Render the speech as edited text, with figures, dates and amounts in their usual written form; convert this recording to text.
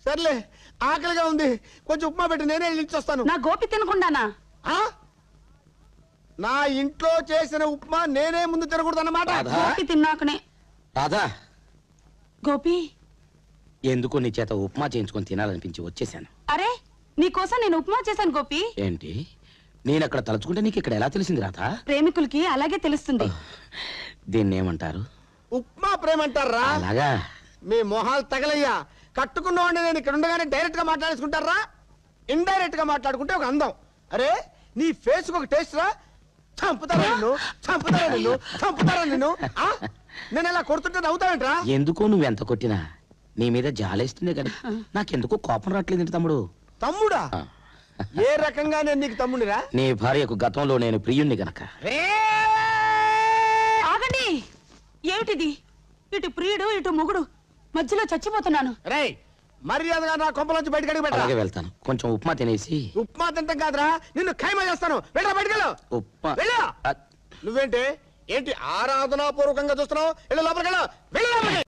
సర్లే ఆకలిగా ఉంది, కొంచెం ఉప్మా పెట్టి నేనే ఇచ్చి నా గోపి తినకుండానా? నా ఇంట్లో చేసిన ఉప్మా నేనే ముందు తినకూడదు అన్నమాట. గోపి తిన్నాకనే. రాధా, గోపి ఎందుకు నీ చేత ఉప్మా చేయించుకొని తినాలనిపించి వచ్చేసాను. అరే నీకోసం నేను ఉప్మా చేశాను గోపి. ఏంటి, నేను అక్కడ తలుచుకుంటే నీకు ఇక్కడ ఎలా తెలిసింది రాధా? ప్రేమికులకి అలాగే తెలుస్తుంది. దీన్ని ఏమంటారు? ఉప్మా ప్రేమ అంటారా? అలాగా? మీ మొహాలు తగలయ్యా. కట్టుకున్నవాడిని నేను ఇక్కడ ఉండగానే డైరెక్ట్ గా మాట్లాడేసుకుంటారా? ఇండైరెక్ట్ గా మాట్లాడుకుంటే ఒక అందం. అరే నీ ఫేస్ ఒక టేస్ట్ రా. చంపుతారా నిన్ను. నేను ఇలా కొడుతుంటే నవ్వుతావేంట్రా? ఎందుకో నువ్వెంత కొట్టినా నీ మీద జాలేస్తుందే కదా, నాకెందుకో కోపం రావట్లేదు తమ్ముడు. తమ్ముడా? ఏ రకంగా నేను నీకు తమ్ముడిరా? నీ భార్యకు గతంలో నేను ప్రియుణ్ణి గనక. ఆగండి, ఏమిటిది? ఇటు ప్రియుడు ఇటు మొగుడు, మధ్యలో చచ్చిపోతున్నాను. రేయ్ మర్యాదగా నా కొంపలోంచి బయటకు అడిగి అలాగే వెళ్తాను. కొంచెం ఉప్మా తినేసి. ఉప్మా తింటాం కాదురా, నిన్ను ఖైమా చేస్తాను. వెళ్ళరా బయటకెళ్ళు. ఉప్మా నువ్వేంటి ఆరాధనాపూర్వకంగా చూస్తున్నావు? వెళ్ళు లోపలికి వెళ్ళు.